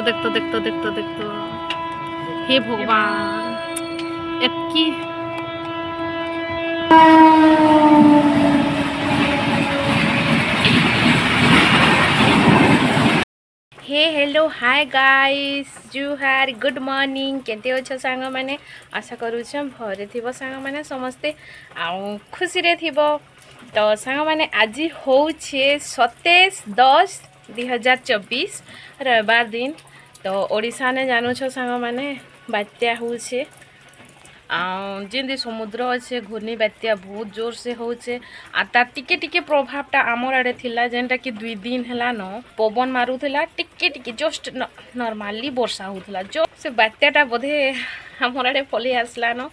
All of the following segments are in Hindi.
देखतो देखतो देखतो देखतो हे भगवान एतकी हे हेलो हाय गाइस जुहार गुड मॉर्निंग केते अच्छे सांग मैंने आशा करुछ भरे थी सांग मैंने समस्ते आउ खुशी रे थी तो सांग मैंने आज होचे 27/10/2024 रविवार दिन तो ओडिशा ने जानू सांग मैंने बात्या होचे जमी समुद्र अच्छे घूर्णी बात्या बहुत जोर से होचे आ तार टिके टिके प्रभावटा आमर आड़े थिला जेनटा कि 2 दिन है न पवन मारुला टिके टिके जस्ट नॉर्मली वर्षा होता जो से बात्याटा बोधे आमर आड़े पलि आसला न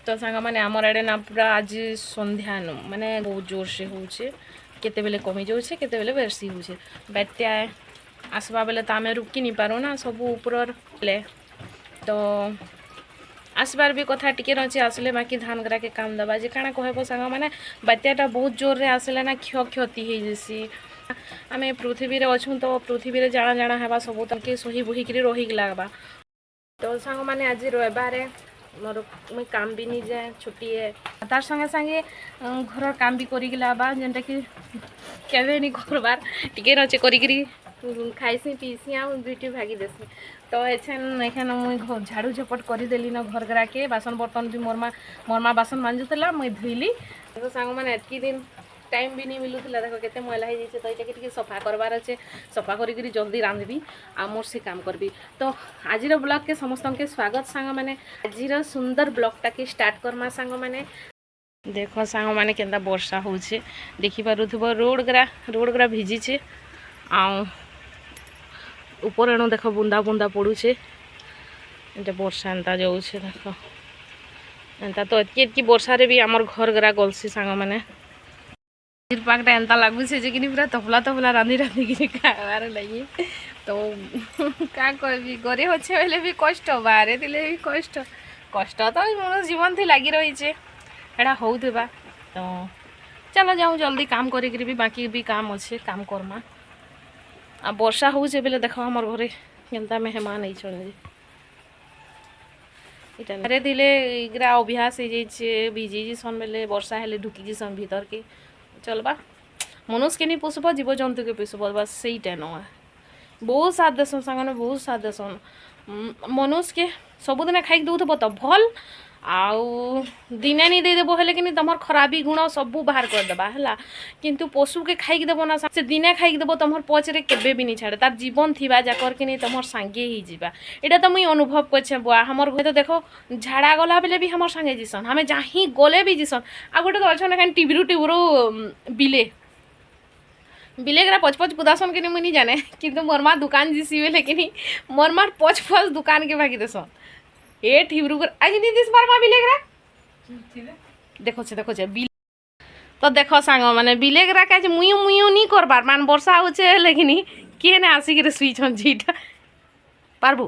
तो सांग मैंने आमर आड़े ना पूरा आज संध्या न माने बहुत जोर से होचे केते बेले कमी जाऊे केते बेले बेसी होचे बात्या आसबा बेले तो आम रुकी नहीं पारू ना सब ऊपर ले तो आसबार भी कथा टिके रही आसले बाकी धान गरा के काम दबा जे काଣା कहब सांग मैंने बात्याटा बहुत जोर रे आसले ना क्षति हो जैसी आम पृथ्वी अच्छू तो पृथ्वी जाना जाना है सब तक सही बोहिक रही लगवा तो सांग मैंने आज रविवार मोर मुई काम भी नहीं जाए छुट्टी है तार संगे संगे घर काम भी करी लाबा जेनटा कि केवे नहीं करबार टिके रचे करी खाईसी पीसी आ दुईटी भागी देसी तो एखान मुई झाड़ू झपट करदेली न घर गरा के बासन बर्तन भी मोरमा बासन मांजुला मुई धुईली तो सांग मैंने एतकी दिन टाइम भी नहीं मिलूला देख के मैला हो जाए तो ये टी सफा करवार अच्छे सफा करी जल्दी रांधबी आ मोर से काम करबी तो आज ब्लॉग के समस्त के स्वागत सांग मैंने आज सुंदर ब्लॉगटा के स्टार्ट करमा सांग मैंने देख सांग मैंने केंता वर्षा होचे देखी पारुथब रोड गरा भिजीचे आउ ऊपर एणु देख बुंदा बुंदा पड़ूचे एटा वर्षा एंता जाऊे देख एंता तो एतकी वर्षा रे भी आमर घर गरा गलसी सांग मैंने पाकटा एंता लगुचे जे कि पूरा तफला तफला रांधि रांधि खावार लगी तो क्या कहबी घरे अच्छे बेले भी कष्ट बाहर थे भी कष्ट कष्ट तो मन जीवन थी लगी रही है होता तो चलो जाऊँ जल्दी काम करी भी बाकी भी काम अच्छे काम करमा आ वर्षा होचे बेले देख आमर घरे केनता मेहमान आइछन धीरे धीरे इगरा अभ्यास हो जाइए भिजी जीसन बेले वर्षा हेले ढुकी जीसन भीतर के चलबा मनुष्य के नहीं पोषब जीव जंतु के पोषब बस सहीटा न बहुत साथ देसन सांगने बहुत साथ देसन मनुष्य के सबुदिन खाई दौथब तो भल आउ दिने नहीं देदेव हेले कि तुम खराबी गुण सबू बाहर करदेबा है किंतु पशु के खाई देव ना से दिने खाई देव तुम पचरे केबे भी नहीं छाड़े तार जीवन थी जाकर कि तुम सांगे ही जावा यहाँ तो मुई अनुभव करे बुआ हमर घर तो देख झाड़ा गला बेले भी हमर सांगे जीसन हमें जहीं गले भी जीसन आ गोटे तो अच्छा टीबरू बिले बिलेगरा पचपच पुदासन के मुझे नहीं जाने किंतु मोर माँ दुकान जीसी बेले कि मोर मार पचपच दुकान के भागी देसन ए ठिबरू कर आज नहीं दिस बार माँ बिलेगरा देखो बिल तो देख सांग माने बिलेगरा के मुई नहीं करबार मान वर्षा होचे लेकिन किए ना आसिक सुईछ जीटा पारबू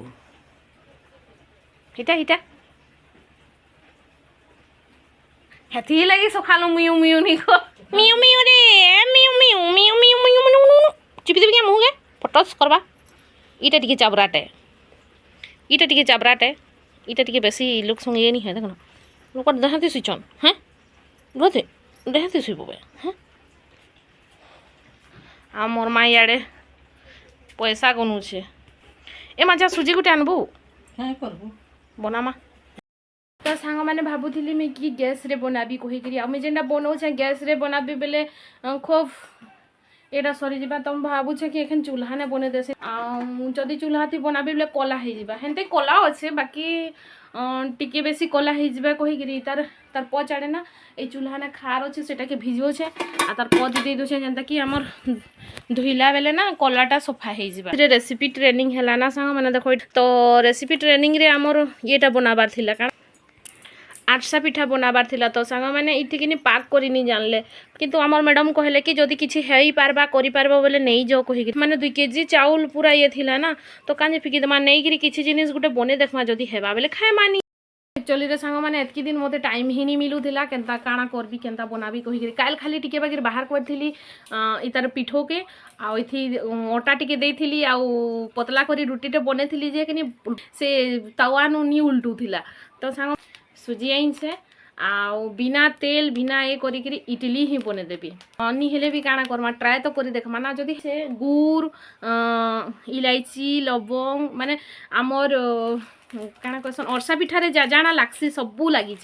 हिटा हिटा हेथी लगी सखालो मुयू नहीं को मियू मियू रे मियू मियू मियू मियू मियू चिपी चिपी क्या मुँह फटस करवा इटा टिके चाबराटे इटा टिके बेसी लोक संग ये नहीं है देखना लोक देहाती सुचन हाँ रोते देहाती शुबे हाँ आ मोर माँ इे पैसा गनुचे ए माँ जा सुजी गुटे आनबू हाँ करबू बनामा तो सांग मैंने भावुली मुझे कि गैस रे बनाबी कहीकि आम जेनटा बनाऊे गैस रे बनाबी बेले खूब एटा सरी जा तुम भावुचे कि एखन चूल्हा ने बने देसे जदि चूल्हा थी बनाबी बेले कला हो हेनते कला अच्छे बाकी टिके बेसी कला हो कहीकि तार पच आड़े ना ये चूल्हा ने खार अच्छे से भिजोचे आ तार पच दे दूचे जेनता कि आमर धोइला बेले ना कलाटा सफा हो रेसिपी ट्रेनिंग है ना सांग मैंने देख तो रेसिपी ट्रेनिंग रे आमर येटा बनाबार थिला कारण आरसा पिठा बनाबार थिला तो सांग मैंने इठिकी पाक कर नहीं जानले किंतु आमर मैडम कहले कि जदि किसी है पार्बा करि पारबो बोले नहीं जाओ कहीकि माने 2 केजी चाउल पूरा ये थिला ना तो कांजे फिकी दमा नहीं किसी जिनिस गुटे बने देखमा जदि हेबा बोले खाए मानी एक्चुअली रे सांग माने एतकी दिन मते टाइम ही नहीं मिलुथिला केनता काଣା करबी केनता बनाबी कहि के काल खाली टिके बागिर बाहर करथिली इतार पिठो के आ इथि ओटा टिके देथिली आ पतला करी रुटीटे बनेथिली जे कि से तवा नु नी उल्टुथिला तो सांग सुजी आइन से आ बिना तेल बिना ए करी करी इडली ही बने देबी अनि हेले भी काଣା करमा ट्राई तो करी देखमा ना जदी से गुड़ इलायची लवंग माने हमर काଣା कहसन अरसा पिठारे जाना लागसी सबू लगी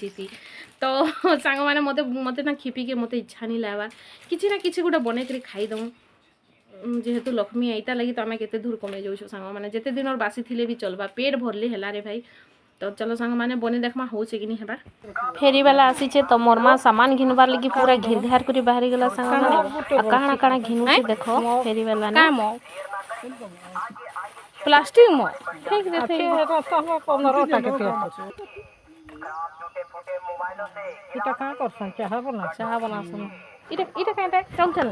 तो सांग मैंने मत मत ना खिपी के मत इच्छा नहीं लाबार किसी ना किसी गोटे बन कर खाईदूँ जेहेतु लक्ष्मी आईता लगी तो आम के दूर कमे जाऊँ सांग मैंने जिते दिन और बासी थिले भी चलबा पेट भरले है रे भाई तो चलो सांग मैंने बने देखमा हो कि नहीं हेबार फेरी वाला आसीचे तो मोर माँ सामान घिनबार लगी पूरा घिर घार कर बाहरी गला सांग मैंने काଣା काଣା घिनु से देखो फेरी वाला ना प्लास्टिक मो फेंक देते हैं तो 15 टका के इटा का करसन चाह बनासन इटा कांटा चल चल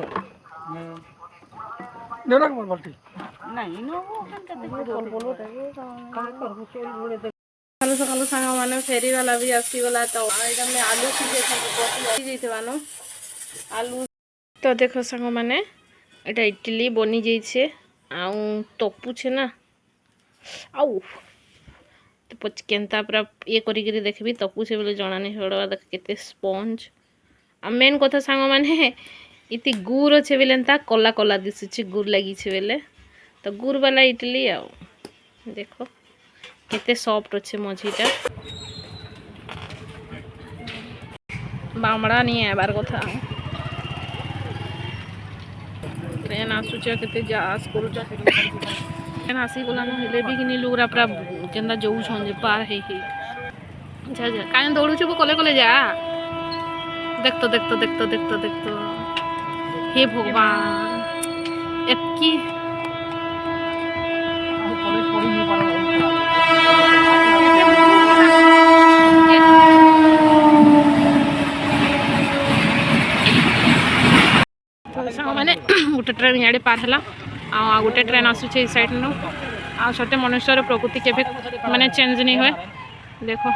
नेना मोर बाल्टी नहीं नो बोल का करबो चोरी बोले दे कालो सकालो सांगा माने फेरी वाला भी आसी वाला तो एटा में आलू सीजे बसी जइतबानो आलू तो देखो सांगा माने एटा इडली बनी जइछे आ तपु छे ना आउ तो पच केनता पूरा ये करी देखबी तपु से बोले जना नहीं हड़वा देख केते स्पंज आ मेन कथा सांग माने इति गुड़ अच्छे बेले एंता कला कला दिसुची गुड़ लगी छे बेले तो गुड़ वाला इडली आ देखो केते सॉफ्ट अच्छे मझीटा बामड़ा नहीं है बार कथा ट्रेन आसुचे केते जास करूचा ट्रेन आसी गला न हेले भी किनी लोगरा पूरा केंदा जाऊ छन जे पार हे हे जा जा काहे दौड़ुछु कले कले जा देखतो हे भगवान एतकी मैंने गोटे ट्रेन इे पार है आ गोटे ट्रेन आसूचे साइड नु आ सत्य मनुष्यर प्रकृति के माने चेंज नहीं हुए देखो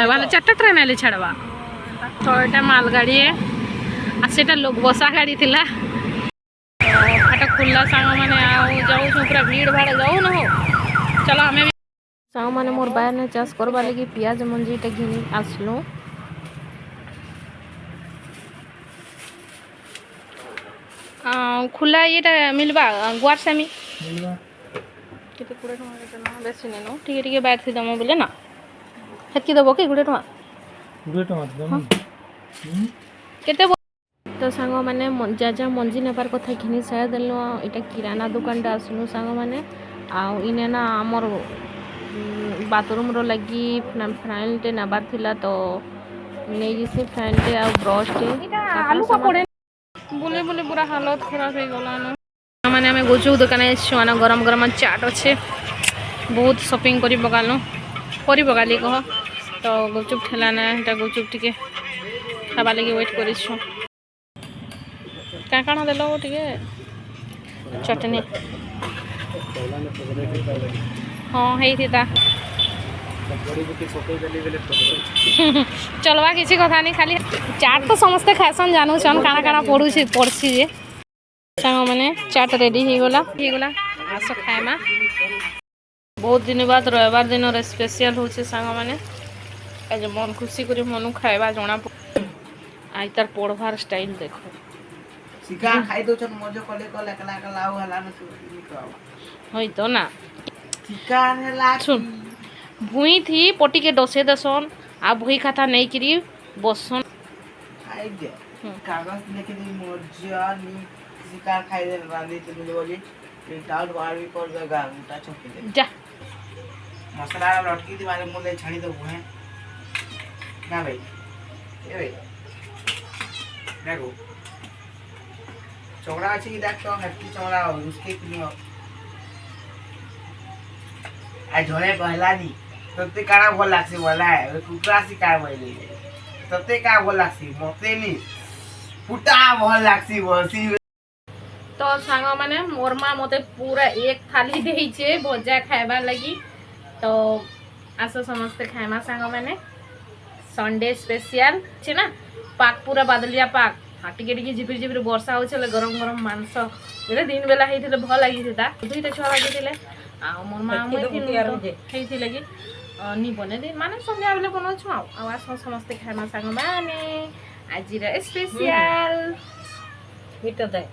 वाले 4टा ट्रेन आले छाड़वा 6टा मालगाड़ी है आ सेटा लोग बसा गाड़ी थिला फाटा खुला सांग माने जाऊ पूरा भीड़ भाड़ जाऊ न हो चलो हमें सांग माने मोर बाहर ने चाष करवा लगी पियाज मंजीटा घिनी आसलु खुला ये मिलबा गुआर सामी केते 20 टका केते ना बेसी नै नो ठीक ठीक बैठ थी दम बोले ना हेतकी दबो के 20 टका दम केते तो सांग माने जा मंजी नेबार कथा घिनी साया देलो एटा किराना दुकानटा आसनु सांग माने आ इने ना हमर बाथरूम रो लगी फाइल टे नबार थिला तो नै जिसे फाइल टे आ ब्रश टे आलू का पड़े बोले बोले पूरा हालत खराब हो गला न माने हमें गुचुक दुकान छुआना गरम गरम चाट अच्छे बहुत शॉपिंग करी बगालो करी बगाली कह तो गुचुक ठेला ना एटा गुचुक टिके खाबा लगी वेट करी छु का काना देलो टिके चटनी हाँ है थी ता चलवा किसी कथा नहीं खाली चाट तो समस्ते खासन जानू छन काना काना पड़सी जे सांग माने चाट रेडी हो गला आस खाएमा बहुत दिन बाद रविवार दिन रे स्पेशल होचे सांग माने आज मन खुशी करी मनु खाएबा जणा आई तार पड़वार स्टाइल देखो शिकार खाई दो छन मजे कले कले कला कलाउ हला न होई तो ना शिकार हला सुन भुई थी पटी के डसे दसन आ भुई खाता नहीं करी बसन आई दे कागज लेके दी मजा नी शिकार खाई दे रांदी तो बोली प्रिंट आउट बाहर भी कर देगा उल्टा छोके दे जा मसाला लटकी दी वाले मुंह छाड़ी दो है ना भाई ए भाई देखो चौड़ा अच्छी की देख तो हट्टी चौड़ा हो उसके क्यों आ झोले कहला नी तते काना भल लागसी बोला है कुकरा शिकार भइले तते का भल लागसी मते नी फुटा भल लागसी बसी तो सांग मैंने मोर माँ मते पूरा एक थाली देइछे भजा खाइबार लगी। तो आस समस्ते खाइमा सांग मैंने संडे स्पेशल छे ना पाक पूरा बादलिया पाक हाँ टिके टिके झिपिर झिपिर वर्षा होछले गरम गरम मांस बेले दिन बेला हेइथिले भल लागिथिता दुईटा छुआ बाजिथिले आ मोर माँ हेइथिले कि नी बने दिन माने संध्या बेले बनौछु आ आस समस्ते खाइमा सांग माने आजिर स्पेशल मिटा दे